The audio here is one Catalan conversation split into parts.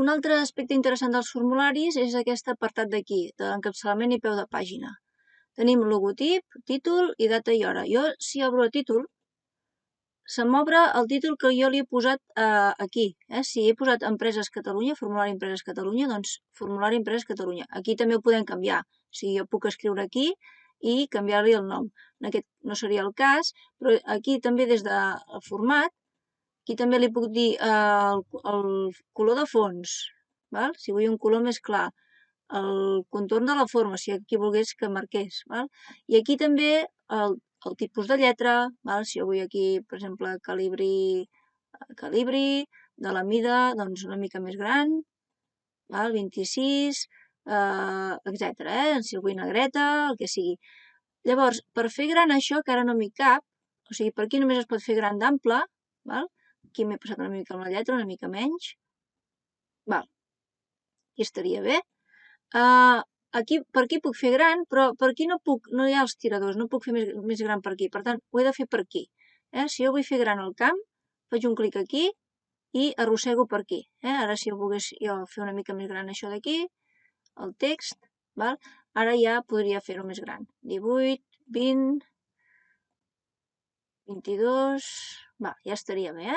Un altre aspecte interessant dels formularis és aquest apartat d'aquí, de l'encapçalament i peu de pàgina. Tenim logotip, títol i data i hora. Jo, si obro el títol, se m'obre el títol que jo li he posat aquí. Si he posat Empreses Catalunya, formulari Empreses Catalunya, doncs formulari Empreses Catalunya. Aquí també ho podem canviar. O sigui, jo puc escriure aquí i canviar-li el nom. En aquest no seria el cas, però aquí també des del format, aquí també li puc dir el color de fons, val? Si vull un color més clar, el contorn de la forma, si aquí volgués que marqués. Val? I aquí també el tipus de lletra, val? Si jo vull aquí, per exemple, calibri de la mida doncs, una mica més gran, val? 26, etc. Si el vull negreta, el que sigui. Llavors, per fer gran això, que ara no m'hi cap, o sigui, per aquí només es pot fer gran d'ample, val? Aquí m'he passat una mica amb la lletra, una mica menys. Val. Aquí estaria bé. Per aquí puc fer gran, però per aquí no hi ha els tiradors, no puc fer més gran per aquí. Per tant, ho he de fer per aquí. Si jo vull fer gran el camp, faig un clic aquí i arrossego per aquí. Ara, si volgués jo fer una mica més gran això d'aquí, el text, val? Ara ja podria fer-ho més gran. 18, 20, 22... Va, ja estaria bé,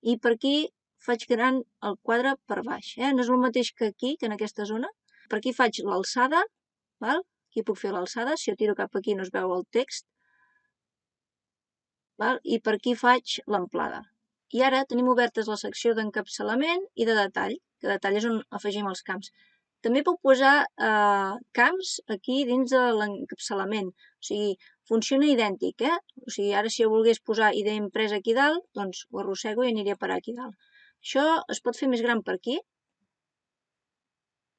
I per aquí faig gran el quadre per baix, No és el mateix que aquí, que en aquesta zona. Per aquí faig l'alçada, val? Aquí puc fer l'alçada, si jo tiro cap aquí no es veu el text, val? I per aquí faig l'amplada. I ara tenim obertes la secció d'encapçalament i de detall, que detall és on afegim els camps. També puc posar camps aquí dins de l'encapçalament, o sigui, funciona idèntic, O sigui, ara si jo volgués posar idea impresa aquí dalt, doncs ho arrossego i aniria a parar aquí dalt. Això es pot fer més gran per aquí,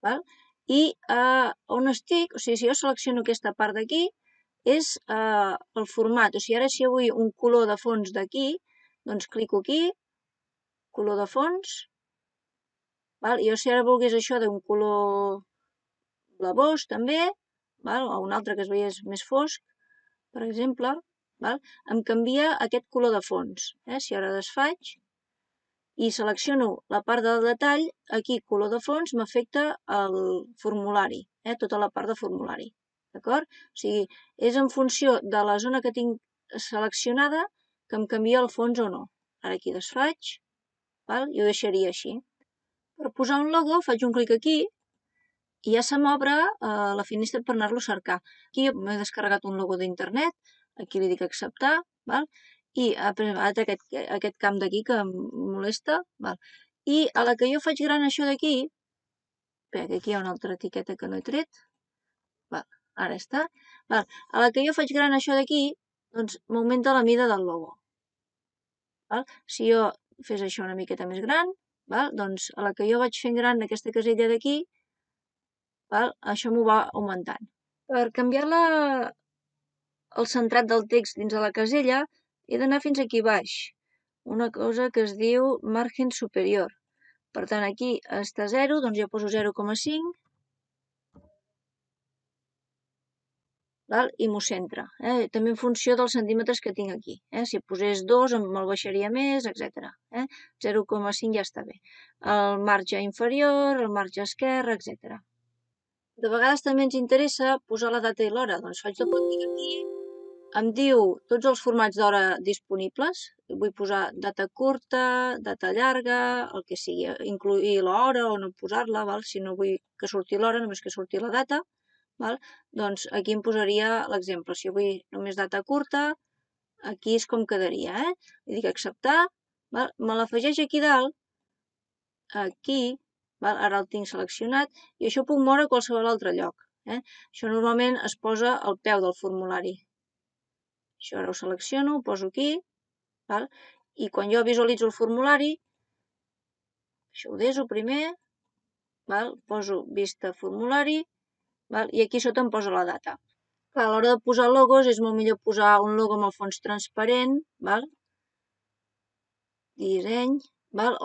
val? I on estic, o sigui, si jo selecciono aquesta part d'aquí, és el format. O sigui, ara si jo vull un color de fons d'aquí, doncs clico aquí, color de fons, val? I jo si ara volgués això d'un color blavós també, val? O un altre que es veiés més fosc, per exemple, val? Em canvia aquest color de fons. Si ara desfaig i selecciono la part del detall, aquí color de fons m'afecta el formulari, tota la part de formulari. D'acord? O sigui, és en funció de la zona que tinc seleccionada que em canvia el fons o no. Ara aquí desfaig, val? I ho deixaria així. Per posar un logo faig un clic aquí i ja se m'obre la finestra per anar-lo a cercar. Aquí m'he descarregat un logo d'internet, aquí li dic acceptar, val? I per exemple, aquest camp d'aquí que em molesta, val? I a la que jo faig gran això d'aquí, espera, que aquí hi ha una altra etiqueta que no he tret, val? Ara està, val? A la que jo faig gran això d'aquí, doncs m'augmenta la mida del logo. Val? Si jo fes això una miqueta més gran, val? Doncs a la que jo vaig fent gran aquesta casella d'aquí, això m'ho va augmentant. Per canviar el centrat del text dins de la casella, he d'anar fins aquí baix. Una cosa que es diu margen superior. Per tant, aquí està 0, doncs jo poso 0,5 i m'ho centra. També en funció dels centímetres que tinc aquí. Si posés 2 me'l baixaria més, etc. 0,5 ja està bé. El marge inferior, el marge esquerre, etc. De vegades també ens interessa posar la data i l'hora. Doncs faig doble clic aquí, em diu tots els formats d'hora disponibles. Vull posar data curta, data llarga, el que sigui, incluir l'hora o no posar-la, si no vull que surti l'hora, només que surti la data. Doncs aquí em posaria l'exemple. Si jo vull només data curta, aquí és com quedaria. Li dic acceptar, me l'afegeix aquí dalt, aquí, ara el tinc seleccionat, i això puc moure a qualsevol altre lloc. Això normalment es posa al peu del formulari. Això ara ho selecciono, ho poso aquí, i quan jo visualitzo el formulari, això ho deso primer, poso vista formulari, i aquí sota em posa la data. A l'hora de posar logos és molt millor posar un logo amb el fons transparent, disseny,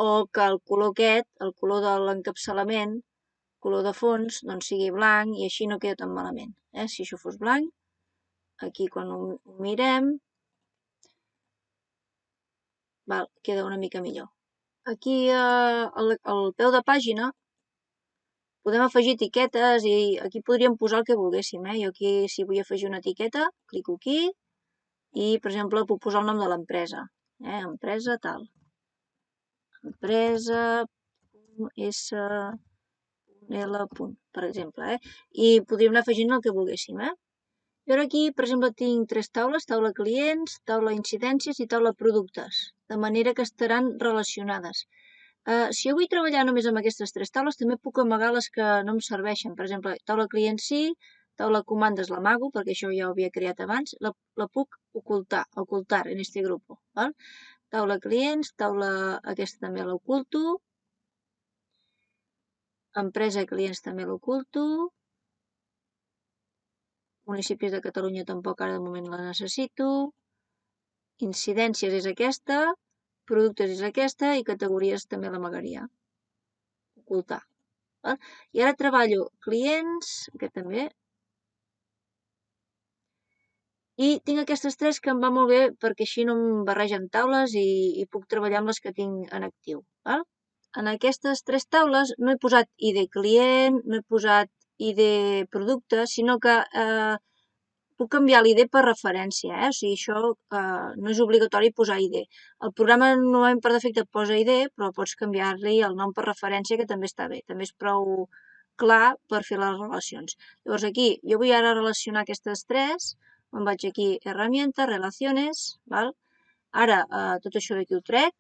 o que el color aquest, el color de l'encapçalament, color de fons, doncs sigui blanc i així no queda tan malament. Si això fos blanc, aquí quan ho mirem, queda una mica millor. Aquí al peu de pàgina podem afegir etiquetes i aquí podríem posar el que volguéssim. Jo aquí, si vull afegir una etiqueta, clico aquí i, per exemple, puc posar el nom de l'empresa. Empresa tal. Empresa S.L. per exemple. I podríem anar afegint el que volguéssim. Jo aquí, per exemple, tinc 3 taules, taula clients, taula incidències i taula productes, de manera que estaran relacionades. Si jo vull treballar només amb aquestes 3 taules, també puc amagar les que no em serveixen. Per exemple, taula clients sí, taula comandes l'amago, perquè això ja ho havia creat abans, la puc ocultar en este grupo. Val? Taula clients, taula aquesta també l'oculto, empresa clients també l'oculto, municipis de Catalunya tampoc ara de moment la necessito, incidències és aquesta, productes és aquesta i categories també l'amagaria. Ocultar. I ara treballo clients, aquest també, i tinc aquestes 3 que em va molt bé perquè així no em barregen taules i puc treballar amb les que tinc en actiu. En aquestes 3 taules no he posat ID client, no he posat ID producte, sinó que puc canviar l'ID per referència, o sigui, això no és obligatori posar ID. El programa normalment per defecte et posa ID, però pots canviar-li el nom per referència, que també està bé, també és prou clar per fer les relacions. Llavors aquí, jo vull ara relacionar aquestes 3, me'n vaig aquí, herramienta, relaciones, val? Ara tot això d'aquí ho trec,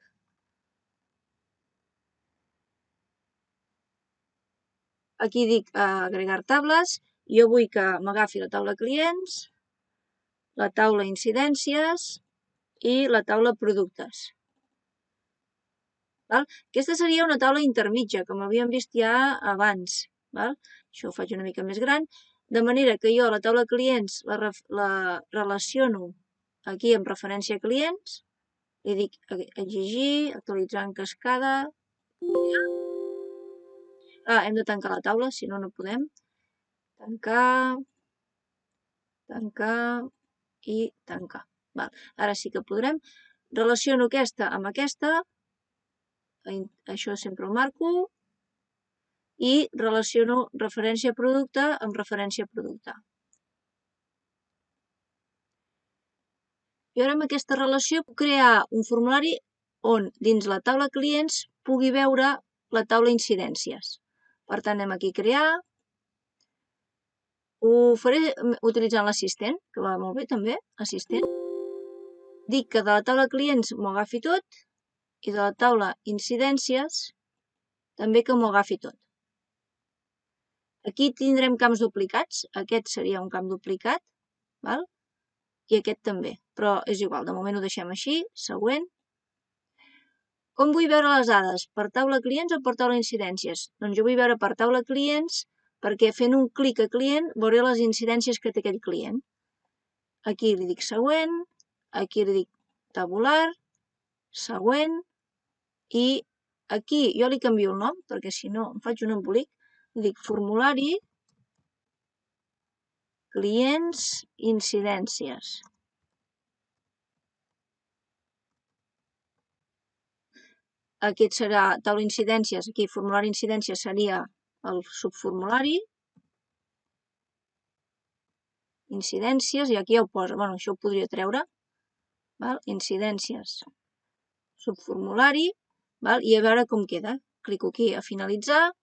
aquí dic agregar tables, jo vull que m'agafi la taula clients, la taula incidències i la taula productes. Aquesta seria una taula intermitja, com havíem vist ja abans. Això ho faig una mica més gran, de manera que jo la taula clients la relaciono aquí amb referència a clients, li dic exigir, actualitzar en cascada. Hem de tancar la taula, si no, no podem. Tancar, tancar i tancar. Ara sí que podrem. Relaciono aquesta amb aquesta, això sempre ho marco, i relaciono referència a producte amb referència a producte. I ara amb aquesta relació puc crear un formulari on dins la taula clients pugui veure la taula incidències. Per tant, anem aquí a crear. Ho faré utilitzant l'assistent, que va molt bé també, assistent. Dic que de la taula clients m'ho agafi tot i de la taula incidències també que m'ho agafi tot. Aquí tindrem camps duplicats, aquest seria un camp duplicat, i aquest també, però és igual, de moment ho deixem així, següent. Com vull veure les dades? Per taula clients o per taula incidències? Doncs jo vull veure per taula clients perquè fent un clic a client veuré les incidències que té aquell client. Aquí li dic següent, aquí li dic tabular, següent, i aquí jo li canvio el nom perquè si no em faig un embolic, li dic formulari, clients, incidències. Aquest serà taula incidències, aquí formulari incidències seria el subformulari, incidències, i aquí ja ho posa, això ho podria treure, incidències, subformulari, i a veure com queda. Clico aquí a finalitzar,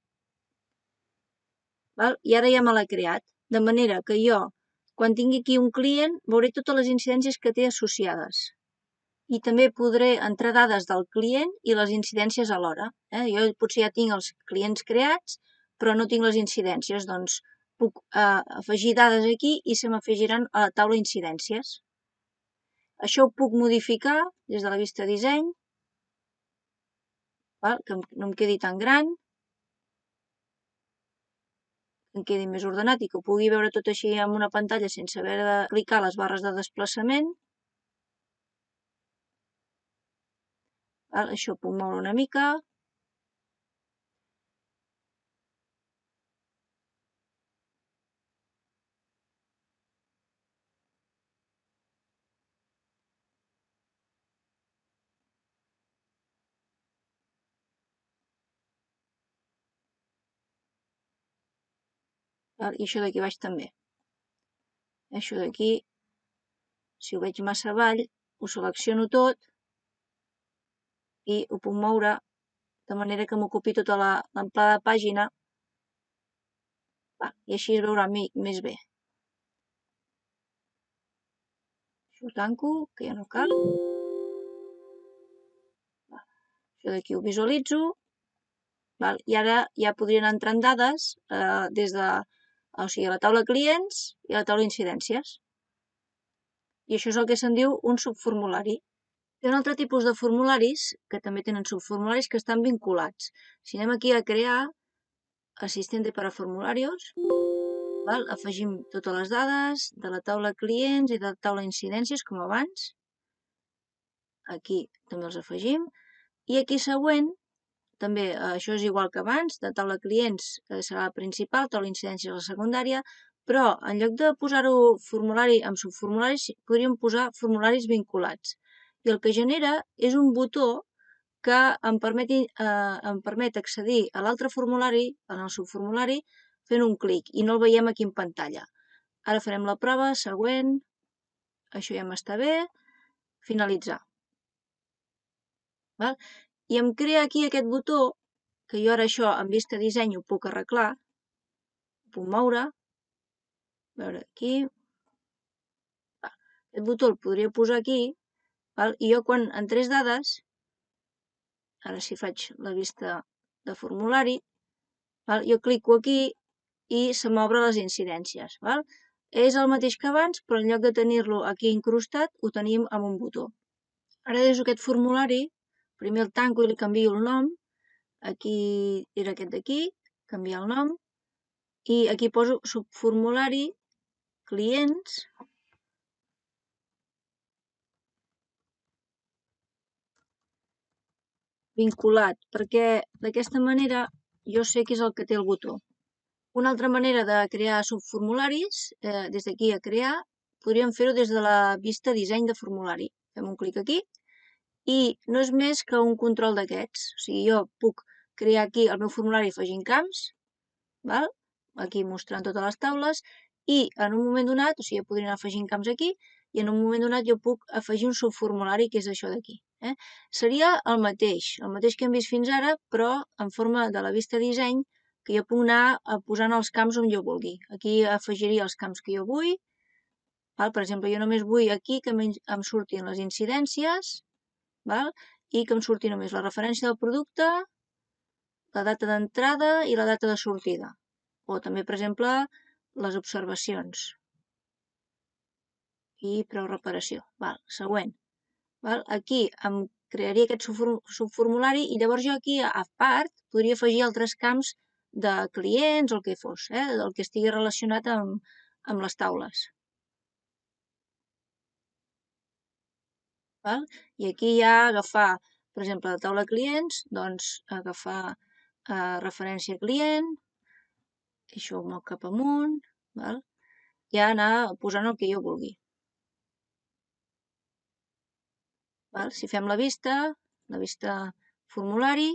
i ara ja me l'ha creat, de manera que jo, quan tingui aquí un client, veuré totes les incidències que té associades. I també podré entrar dades del client i les incidències alhora. Jo potser ja tinc els clients creats, però no tinc les incidències, doncs puc afegir dades aquí i se m'afegiran a la taula incidències. Això ho puc modificar des de la vista disseny, que no em quedi tan gran, que em quedi més ordenat i que ho pugui veure tot així en una pantalla sense haver de clicar les barres de desplaçament. Això ho puc moure una mica. I això d'aquí baix també. Això d'aquí, si ho veig massa avall, ho selecciono tot i ho puc moure de manera que m'ocupi tota l'amplada de pàgina i així es veurà més bé. Això ho tanco, que ja no cal. Això d'aquí ho visualitzo. I ara ja podria anar entrant dades des de la taula clients i la taula incidències. I això és el que se'n diu un subformulari. Hi ha un altre tipus de formularis que també tenen subformularis que estan vinculats. Si anem aquí a crear assistente para formularios, afegim totes les dades de la taula clients i de la taula incidències com abans. Aquí també els afegim. I aquí següent, també això és igual que abans, de taula clients serà la principal, taula incidències la secundària, però en lloc de posar-ho formulari amb subformularis, podríem posar formularis vinculats. I el que genera és un botó que em permet accedir a l'altre formulari, en el subformulari, fent un clic i no el veiem aquí en pantalla. Ara farem la prova, següent, això ja m'està bé, finalitzar. I em crea aquí aquest botó, que jo ara això en vista disseny ho puc arreglar, ho puc moure, a veure aquí, aquest botó el podria posar aquí, i jo quan entrés dades, ara si faig la vista de formulari, jo clico aquí i se m'obren les incidències. És el mateix que abans, però en lloc de tenir-lo aquí incrustat, ho tenim amb un botó. Ara des d'aquest formulari, primer el tanco i li canvio el nom, aquí era aquest d'aquí, canviar el nom, i aquí poso subformulari, clients, vinculat, perquè d'aquesta manera jo sé què és el que té el botó. Una altra manera de crear subformularis, des d'aquí a crear, podríem fer-ho des de la vista disseny de formulari. Fem un clic aquí i no és més que un control d'aquests. O sigui, jo puc crear aquí el meu formulari afegint camps, aquí mostrant totes les taules, i en un moment donat, o sigui, jo podria anar afegint camps aquí, i en un moment donat jo puc afegir un subformulari, que és això d'aquí. Seria el mateix que hem vist fins ara, però en forma de la vista disseny, que jo puc anar posant els camps on jo vulgui. Aquí afegiria els camps que jo vull. Per exemple, jo només vull aquí que em surtin les incidències i que em surti només la referència del producte, la data d'entrada i la data de sortida. O també, per exemple, les observacions. I preu reparació. Següent. Aquí em crearia aquest subformulari i llavors jo aquí, a part, podria afegir altres camps de clients o el que fos, el que estigui relacionat amb les taules. I aquí ja agafar, per exemple, la taula clients, doncs agafar referència client, això ho moc cap amunt, ja anar posant el que jo vulgui. Si fem la vista formulari,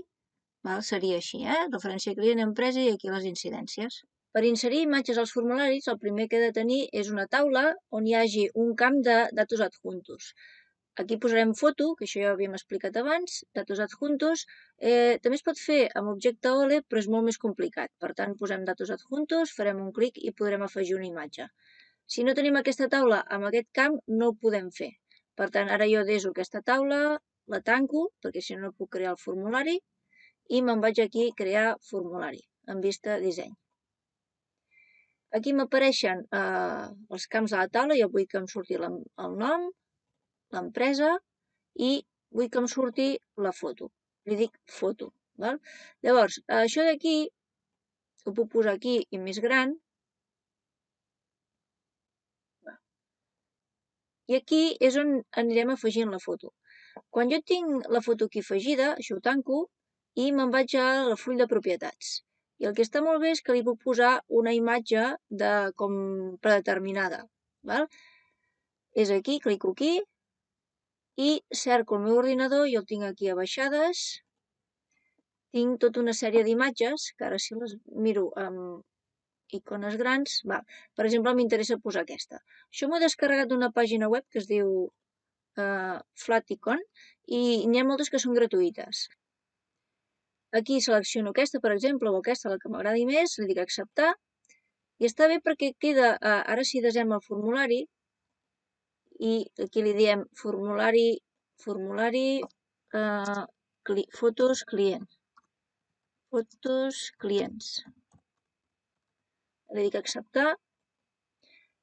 seria així, referència client, empresa i aquí les incidències. Per inserir imatges als formularis, el primer que he de tenir és una taula on hi hagi un camp de datos adjuntos. Aquí posarem foto, que això ja ho havíem explicat abans, datos adjuntos. També es pot fer amb objecte OLE, però és molt més complicat. Per tant, posem datos adjuntos, farem un clic i podrem afegir una imatge. Si no tenim aquesta taula amb aquest camp, no ho podem fer. Per tant, ara jo deso aquesta taula, la tanco, perquè si no puc crear el formulari, i me'n vaig aquí a crear formulari, en vista disseny. Aquí m'apareixen els camps de la taula, jo vull que em surti el nom, l'empresa, i vull que em surti la foto. Li dic foto. Llavors, això d'aquí, ho puc posar aquí i més gran, i aquí és on anirem afegint la foto. Quan jo tinc la foto aquí afegida, això ho tanco, i me'n vaig al full de propietats. I el que està molt bé és que li puc posar una imatge com predeterminada. És aquí, clico aquí, i cerco el meu ordinador, jo el tinc aquí a baixades, tinc tota una sèrie d'imatges, que ara si les miro amb icones grans, per exemple, m'interessa posar aquesta. Això m'ho he descarregat d'una pàgina web que es diu Flaticon i n'hi ha moltes que són gratuïtes. Aquí selecciono aquesta, per exemple, o aquesta, la que m'agradi més, li dic acceptar, i està bé perquè queda, ara si desem el formulari, i aquí li diem formulari, fotos clients. Li dic acceptar,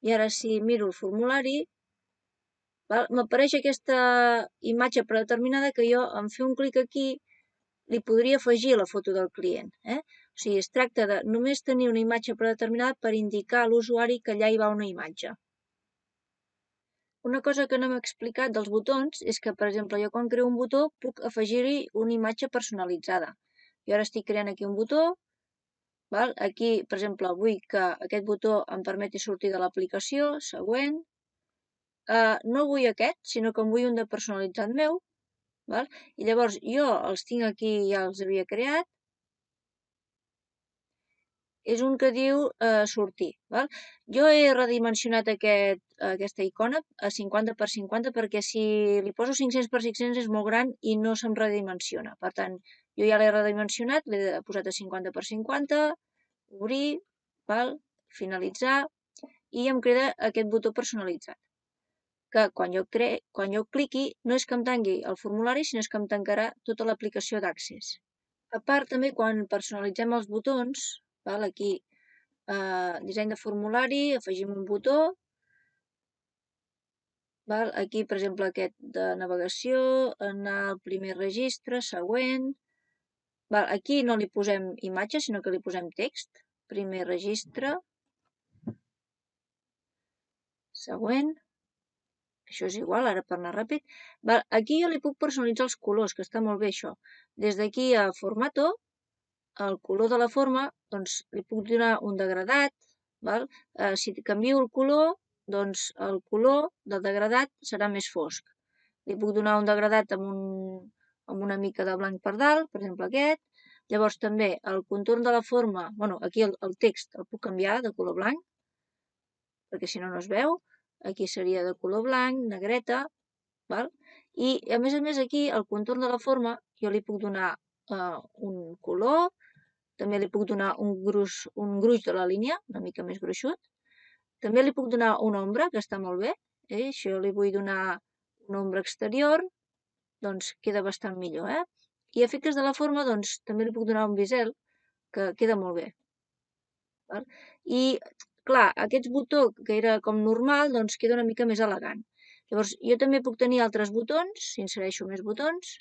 i ara si miro el formulari, m'apareix aquesta imatge predeterminada que jo, en fer un clic aquí, li podria afegir la foto del client. O sigui, es tracta de només tenir una imatge predeterminada per indicar a l'usuari que allà hi va una imatge. Una cosa que no m'he explicat dels botons és que, per exemple, jo quan creo un botó puc afegir-hi una imatge personalitzada. Jo ara estic creant aquí un botó, aquí, per exemple, vull que aquest botó em permeti sortir de l'aplicació, següent. No vull aquest, sinó que en vull un de personalitzat meu, i llavors jo els tinc aquí, ja els havia creat, és un que diu sortir. Jo he redimensionat aquesta icona a 50x50 perquè si li poso 500x500 és molt gran i no se'm redimensiona. Per tant, jo ja l'he redimensionat, l'he posat a 50x50, obrir, finalitzar, i em queda aquest botó personalitzat. Que quan jo cliqui no és que em tanqui el formulari, sinó que em tancarà tota l'aplicació d'Access. A part, també, quan personalitzem els botons, aquí, disseny de formulari, afegim un botó, aquí, per exemple, aquest de navegació, anar al primer registre, següent, aquí no li posem imatge, sinó que li posem text, primer registre, següent, això és igual, ara per anar ràpid. Aquí jo li puc personalitzar els colors, que està molt bé això. Des d'aquí a formato, el color de la forma, doncs li puc donar un degradat. Si canvio el color, doncs el color del degradat serà més fosc. Li puc donar un degradat amb una mica de blanc per dalt, per exemple aquest. Llavors també el contorn de la forma, aquí el text el puc canviar de color blanc, perquè si no, no es veu. Aquí seria de color blanc, negreta, i a més aquí el contorn de la forma jo li puc donar un color, també li puc donar un gruix de la línia, una mica més gruixut, també li puc donar una ombra, que està molt bé, si jo li vull donar una ombra exterior, doncs queda bastant millor, I a efectes de la forma, doncs també li puc donar un bisel, que queda molt bé. I clar, aquest botó que era com normal, doncs queda una mica més elegant. Llavors, jo també puc tenir altres botons, si insereixo més botons.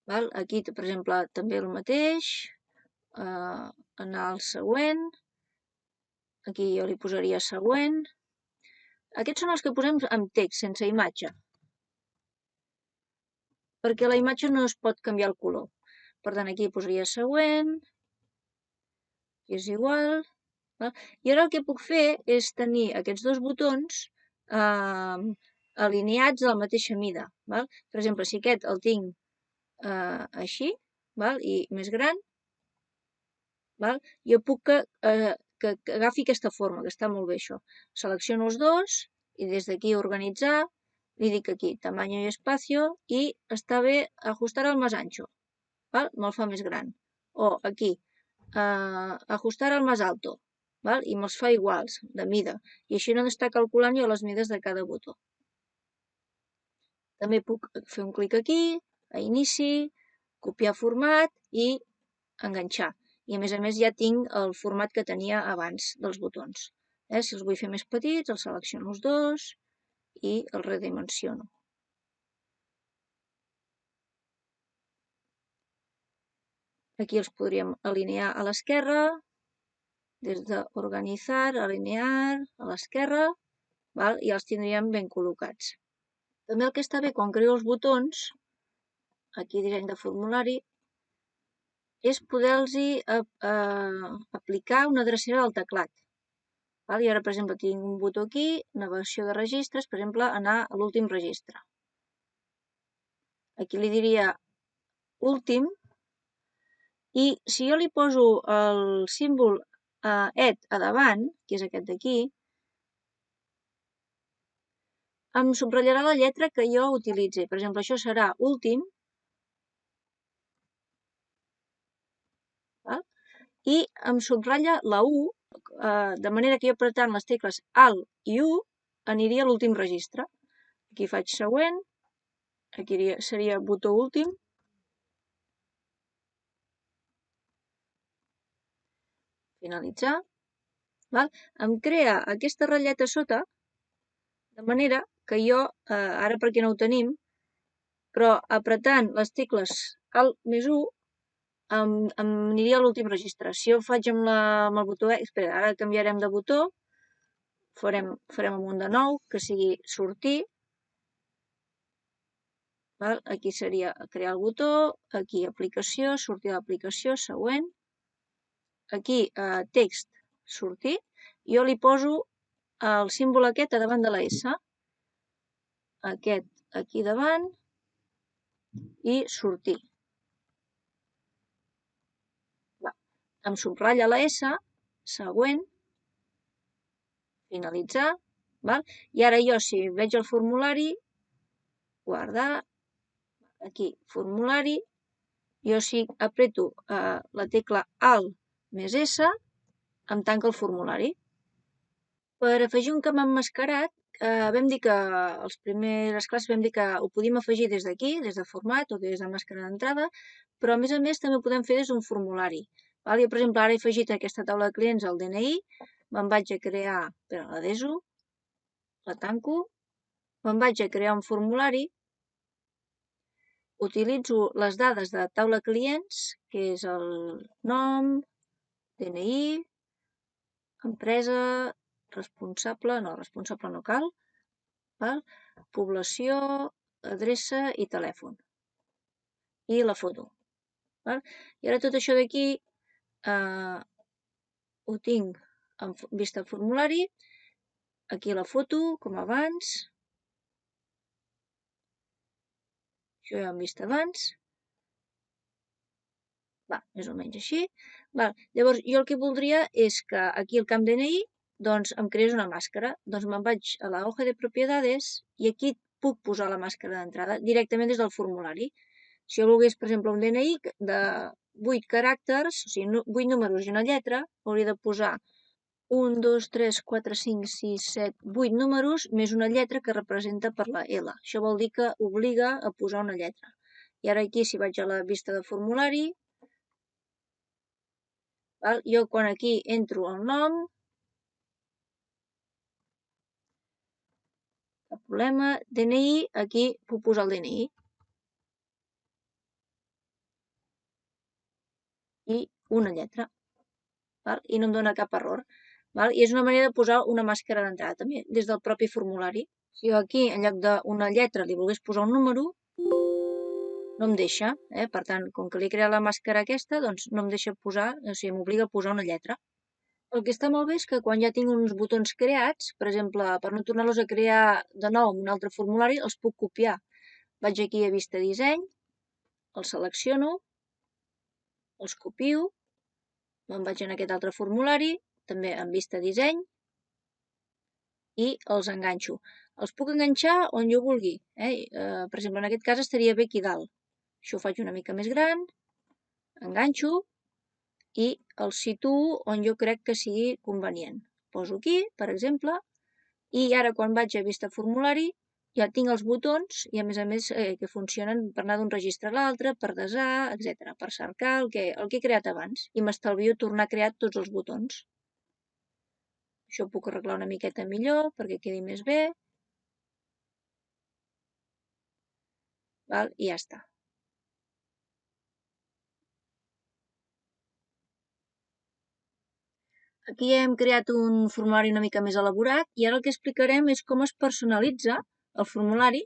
Aquí, per exemple, també el mateix. Anar al següent. Aquí jo li posaria següent. Aquests són els que posem amb text, sense imatge. Perquè la imatge no es pot canviar el color. Per tant, aquí posaria següent. És igual. I ara el que puc fer és tenir aquests dos botons alineats a la mateixa mida. Per exemple, si aquest el tinc així, i més gran, jo puc que agafi aquesta forma, que està molt bé això. Selecciono els dos i des d'aquí organitzar, li dic aquí, tamaño y espacio, i està bé ajustar al más ancho. Me'l fa més gran. O aquí, ajustar al más alto. I me'ls fa iguals, de mida. I així no d'estar calculant jo les mides de cada botó. També puc fer un clic aquí, a inici, copiar format i enganxar. I a més ja tinc el format que tenia abans dels botons. Si els vull fer més petits, els selecciono els dos i els redimensiono. Aquí els podríem alinear a l'esquerra, des d'organitzar, alinear a l'esquerra, i els tindríem ben col·locats. També el que està bé quan creo els botons, aquí disseny de formulari, és poder-los aplicar una drecera del teclat. I ara, per exemple, tinc un botó aquí, navegació de registres, per exemple, anar a l'últim registre. Aquí li diria últim, I si jo li poso el símbol ET a davant, que és aquest d'aquí, em subratllarà la lletra que jo utilitzi. Per exemple, això serà últim, val? I em subratlla la U, de manera que jo apretant les tecles Alt i U aniria a l'últim registre. Aquí faig següent, aquí seria botó últim, finalitzar, val? Em crea aquesta ratlleta a sota, de manera que jo, ara perquè no ho tenim, però apretant les tecles Alt més U, em aniria a l'últim registre. Si jo ho faig amb el botó espera, ara canviarem de botó, farem amb un de nou, que sigui sortir, val? Aquí seria crear el botó, aquí aplicació, sortir de l'aplicació, següent, aquí text, sortir, jo li poso el símbol aquest a davant de la S, aquest aquí davant i sortir. Em subratlla la S, següent, finalitzar, val? I ara jo, si veig el formulari, guardar, aquí, formulari, jo si apreto la tecla Alt més S, em tanca el formulari. Per afegir un camp emmascarat, vam dir que les primeres classes vam dir que ho podíem afegir des d'aquí, des de format o des de màscara d'entrada, però a més també ho podem fer des d'un formulari. Jo, per exemple, ara he afegit a aquesta taula de clients el DNI, me'n vaig a crear, la deso, la tanco, me'n vaig a crear un formulari, utilitzo les dades de taula clients, que és el nom, DNI, empresa, responsable no cal, val? Població, adreça i telèfon. I la foto. Val? I ara tot això d'aquí ho tinc en vista formulari, aquí la foto, com abans, això ja ho hem vist abans, més o menys així. Llavors, jo el que voldria és que aquí al camp DNI doncs em creés una màscara. Doncs me'n vaig a la hoja de propiedades i aquí puc posar la màscara d'entrada directament des del formulari. Si jo volgués, per exemple, un DNI de 8 caràcters, o sigui, 8 números i una lletra, hauria de posar 1, 2, 3, 4, 5, 6, 7, 8 números més una lletra que representa per la L. Això vol dir que obliga a posar una lletra. I ara aquí, si vaig a la vista de formulari, jo quan aquí entro el nom, cap problema, DNI, aquí puc posar el DNI. I una lletra. I no em dona cap error. I és una manera de posar una màscara d'entrada també, des del propi formulari. Si jo aquí, en lloc d'una lletra, li volgués posar un número, no em deixa. Per tant, com que li he creat la màscara aquesta, doncs no em deixa posar, o sigui, m'obliga a posar una lletra. El que està molt bé és que quan ja tinc uns botons creats, per exemple, per no tornar-los a crear de nou en un altre formulari, els puc copiar. Vaig aquí a vista disseny, els selecciono, els copio, me'n vaig en aquest altre formulari, també en vista disseny, i els enganxo. Els puc enganxar on jo vulgui. Per exemple, en aquest cas estaria bé aquí dalt. Això ho faig una mica més gran, enganxo i els situo on jo crec que sigui convenient. Poso aquí, per exemple, i ara quan vaig a vista formulari ja tinc els botons i a més que funcionen per anar d'un registre a l'altre, per desar, etc. Per cercar el que he creat abans i m'estalvio tornar a crear tots els botons. Això ho puc arreglar una miqueta millor perquè quedi més bé. I ja està. Aquí hem creat un formulari una mica més elaborat i ara el que explicarem és com es personalitza el formulari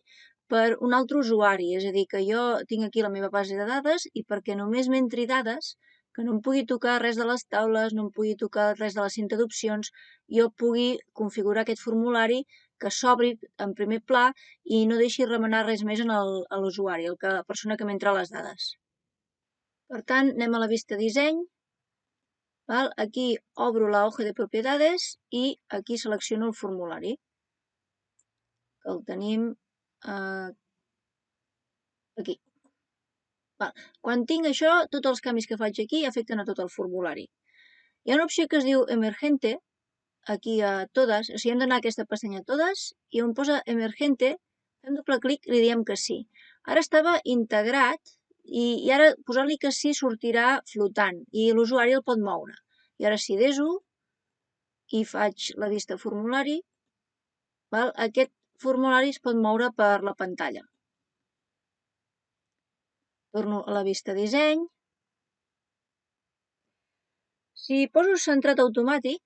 per un altre usuari. És a dir, que jo tinc aquí la meva base de dades i perquè només m'entri dades, que no em pugui tocar res de les taules, no em pugui tocar res de la cinta d'opcions, jo pugui configurar aquest formulari que s'obri en primer pla i no deixi remenar res més a l'usuari, a la persona que m'entra les dades. Per tant, anem a la vista disseny. Aquí obro la hoja de propiedades i aquí selecciono el formulari. El tenim aquí. Quan tinc això, tots els canvis que faig aquí afecten a tot el formulari. Hi ha una opció que es diu Emergente, aquí a Todas, o sigui, hem d'anar a aquesta pestanya Todas, i on posa Emergente, fem doble clic i li diem que sí. Ara estava integrat, i ara posar-li que sí sortirà flotant, i l'usuari el pot moure. I ara si deso, i faig la vista formulari, aquest formulari es pot moure per la pantalla. Torno a la vista disseny. Si poso centrat automàtic,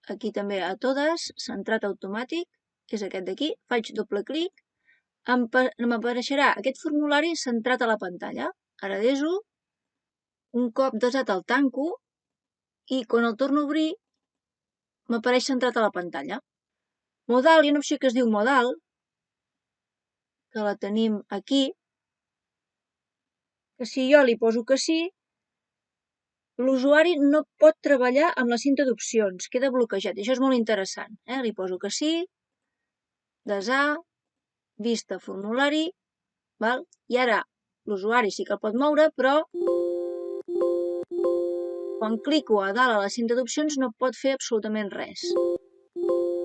aquí també a Todas, centrat automàtic, és aquest d'aquí, faig doble clic, m'apareixerà aquest formulari centrat a la pantalla. Ara deso, un cop desat el tanco, i quan el torno a obrir, m'apareix centrat a la pantalla. Modal, hi ha una opció que es diu Modal, que la tenim aquí, que si jo li poso que sí, l'usuari no pot treballar amb la cinta d'opcions, queda bloquejat, i això és molt interessant. Li poso que sí, desar, vista formulari, i ara l'usuari sí que el pot moure, però quan clico a dalt a la cinta d'opcions no pot fer absolutament res.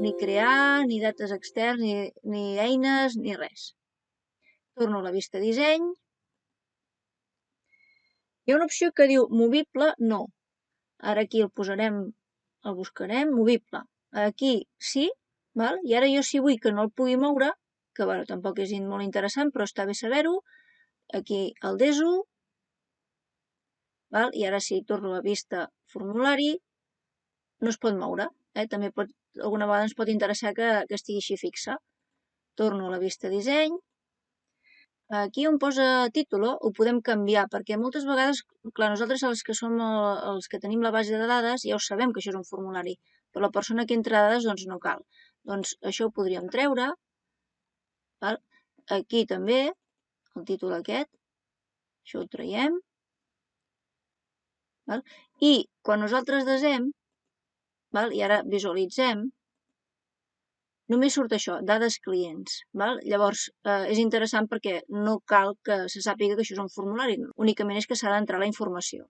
Ni crear, ni dates externs, ni eines, ni res. Torno a la vista disseny. Hi ha una opció que diu movible, no. Ara aquí el posarem, el buscarem, movible. Aquí sí, i ara jo si vull que no el pugui moure, que bueno, tampoc és molt interessant, però està bé saber-ho, aquí el deso, i ara si torno a vista formulari, no es pot moure. També alguna vegada ens pot interessar que estigui així fixa. Torno a la vista disseny. Aquí on posa título ho podem canviar, perquè moltes vegades, clar, nosaltres els que tenim la base de dades ja ho sabem que això és un formulari, però la persona que entra dades doncs no cal. Doncs això ho podríem treure. Aquí també, el títol aquest, això ho traiem. I quan nosaltres desem, i ara visualitzem, només surt això, dades clients. Llavors, és interessant perquè no cal que se sàpiga que això és un formulari, únicament és que s'ha d'entrar la informació.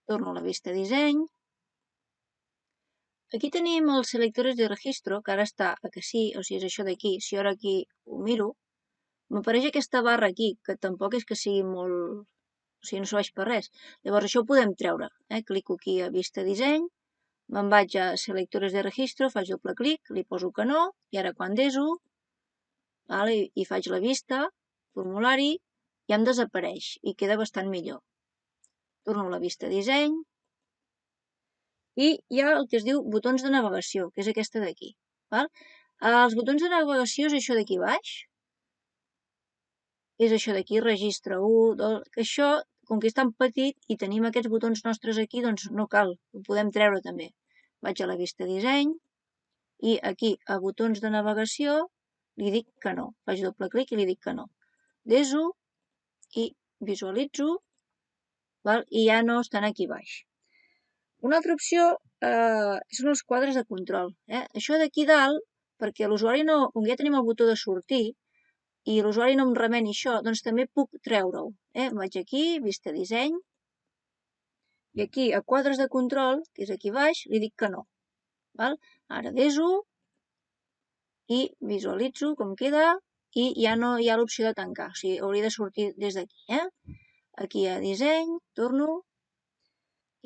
Torno a la vista disseny. Aquí tenim els selectores de registro, que ara està a que sí, o sigui, és això d'aquí. Si ara aquí ho miro, m'apareix aquesta barra aquí, que tampoc és que sigui molt... O sigui, no serveix per res. Llavors, això ho podem treure. Clico aquí a vista disseny, me'n vaig a selectores de registro, faig doble clic, li poso que no, i ara quan deso, i faig la vista, formulari, ja em desapareix i queda bastant millor. Torno a la vista disseny, i hi ha el que es diu botons de navegació, que és aquesta d'aquí. Els botons de navegació és això d'aquí baix, és això d'aquí, registre 1, 2, això, com que és tan petit i tenim aquests botons nostres aquí, doncs no cal, ho podem treure també. Vaig a la vista disseny i aquí a botons de navegació li dic que no. Faig doble clic i li dic que no. Deso i visualitzo i ja no estan aquí baix. Una altra opció són els quadres de control. Això d'aquí dalt, perquè l'usuari no... Com ja tenim el botó de sortir i l'usuari no em remeni això, doncs també puc treure-ho. Vaig aquí, vista disseny, i aquí a quadres de control, que és aquí baix, li dic que no. Ara deso i visualitzo com queda i ja no hi ha l'opció de tancar, o sigui, hauria de sortir des d'aquí. Aquí a disseny, torno,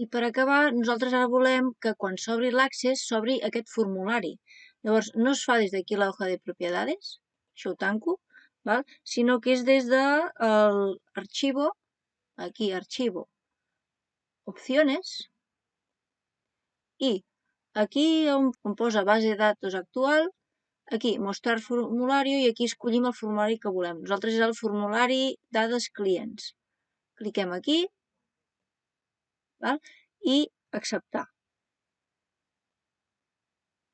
i per acabar nosaltres ara volem que quan s'obri l'Access s'obri aquest formulari. Llavors no es fa des d'aquí la hoja de propiedades, això ho tanco, sinó que és des de l'arxivo, aquí arxivo, opciones, i aquí on posa base de datos actual, aquí mostrar formulario i aquí escollim el formulari que volem. Nosaltres és el formulari dades clients. Cliquem aquí i acceptar.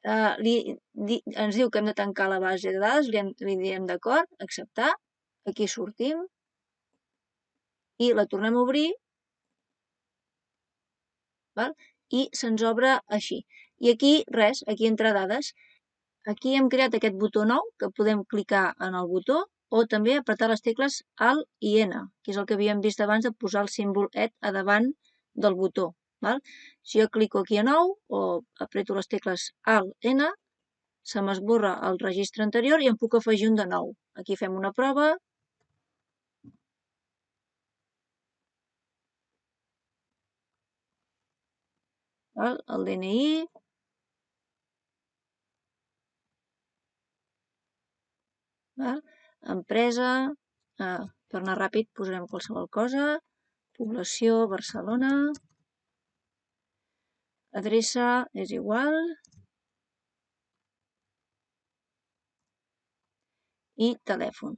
Ens diu que hem de tancar la base de dades, li diem d'acord, acceptar, aquí sortim, i la tornem a obrir, i se'ns obre així. I aquí, res, aquí entra dades. Aquí hem creat aquest botó nou, que podem clicar en el botó, o també apretar les tecles Alt i N, que és el que havíem vist abans de posar el símbol ET a davant del botó. Si jo clico aquí a nou, o apreto les tecles Alt, N, se m'esborra el registre anterior i en puc afegir un de nou. Aquí fem una prova. El DNI. Empresa. Per anar ràpid posarem qualsevol cosa. Població, Barcelona. Adreça és igual. I telèfon.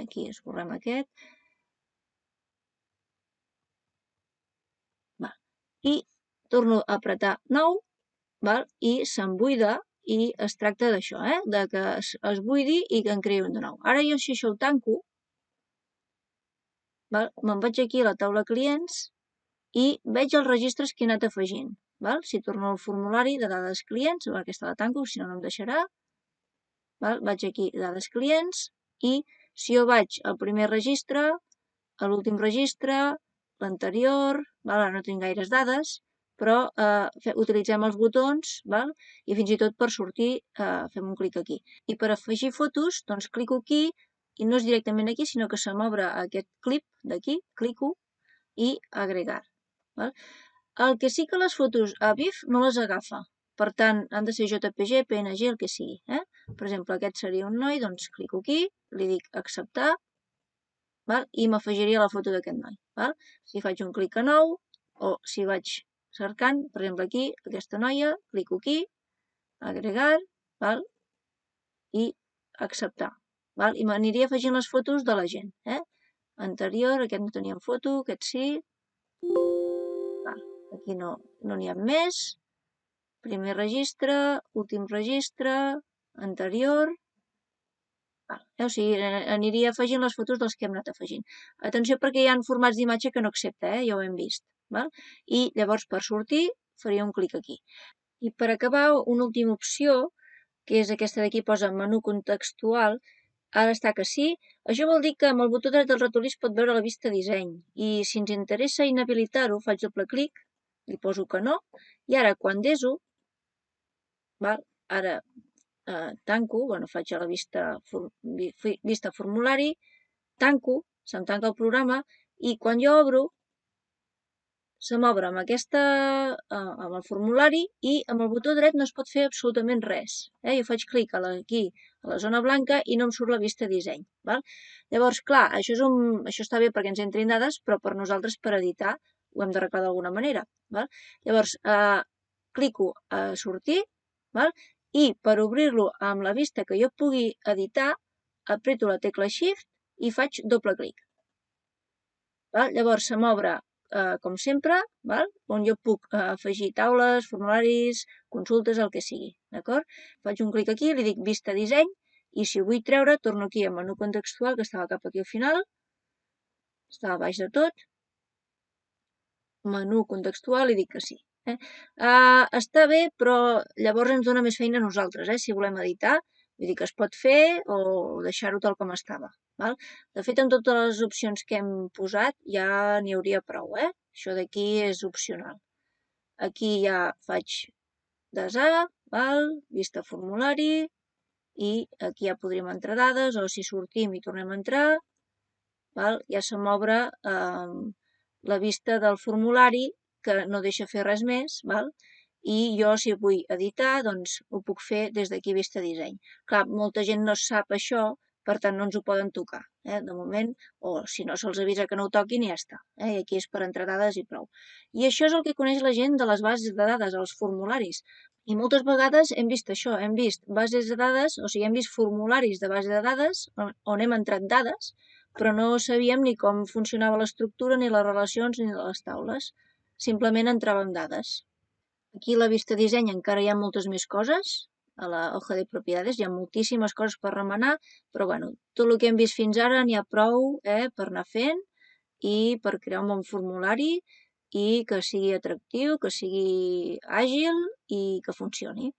Aquí esborrem aquest. I torno a apretar nou, i se'm buida, i es tracta d'això, de que es buidi i que en creï un de nou. Ara jo, si això ho tanco, me'n vaig aquí a la taula clients i veig els registres que he anat afegint. Si torno al formulari de dades clients, aquesta la tanco, si no, no em deixarà. Vaig aquí, dades clients, i si jo vaig al primer registre, a l'últim registre, l'anterior, ara no tinc gaires dades, però utilitzem els botons, i fins i tot per sortir fem un clic aquí. I per afegir fotos, doncs clico aquí, i no és directament aquí, sinó que se m'obre aquest clip d'aquí, clico, i agregar. El que sí que les fotos a BIF no les agafa, per tant, han de ser JPG, PNG, el que sigui. Per exemple, aquest seria un noi, doncs clico aquí, li dic acceptar, i m'afegiria la foto d'aquest noi. Si faig un clic a nou, o si vaig cercant, per exemple aquí, aquesta noia, clico aquí, agregar, i acceptar. I m'aniria afegint les fotos de la gent. Anterior, aquest no tenia foto, aquest sí. Aquí no n'hi ha més. Primer registre, últim registre, anterior. O sigui, aniria afegint les fotos dels que hem anat afegint. Atenció perquè hi ha formats d'imatge que no accepta, ja ho hem vist. I llavors per sortir faria un clic aquí. I per acabar, una última opció, que és aquesta d'aquí, posa menú contextual, ara està que sí. Això vol dir que amb el botó dret del ratolí es pot veure la vista disseny. I si ens interessa inhabilitar-ho, faig doble clic, li poso que no, i ara quan deso, ara tanco, faig a la vista formulari, tanco, se'm tanca el programa, i quan jo obro, se m'obre amb el formulari i amb el botó dret no es pot fer absolutament res. Jo faig clic aquí, a la zona blanca, i no em surt la vista disseny. Llavors, clar, això està bé perquè ens entrin dades, però per nosaltres, per editar, ho hem d'arreglar d'alguna manera. Llavors, clico a sortir, i per obrir-lo amb la vista que jo pugui editar, apreto la tecla Shift i faig doble clic. Llavors, se m'obre com sempre, on jo puc afegir taules, formularis, consultes, el que sigui. Faig un clic aquí, li dic vista disseny, i si ho vull treure, torno aquí a menú contextual, que estava cap aquí al final, estava a baix de tot, menú contextual, i dic que sí. Està bé, però llavors ens dona més feina a nosaltres, si volem editar, vull dir que es pot fer o deixar-ho tal com estava. De fet, amb totes les opcions que hem posat ja n'hi hauria prou. Això d'aquí és opcional. Aquí ja faig desar, vista formulari, i aquí ja podríem entrar dades, o si sortim i tornem a entrar, ja se m'obre la vista del formulari, que no deixa fer res més, i jo, si vull editar, doncs ho puc fer des d'aquí vista disseny. Clar, molta gent no sap això, per tant no ens ho poden tocar, de moment, o si no se'ls avisa que no ho toquin i ja està. I aquí és per entrar dades i prou. I això és el que coneix la gent de les bases de dades, els formularis. I moltes vegades hem vist això, hem vist bases de dades, o sigui, hem vist formularis de base de dades on hem entrat dades, però no sabíem ni com funcionava l'estructura, ni les relacions, ni les taules. Simplement entràvem dades. Aquí a la vista disseny encara hi ha moltes més coses, a la hoja de propiedades hi ha moltíssimes coses per remenar, però tot el que hem vist fins ara n'hi ha prou per anar fent, i per crear un bon formulari i que sigui atractiu, que sigui àgil i que funcioni.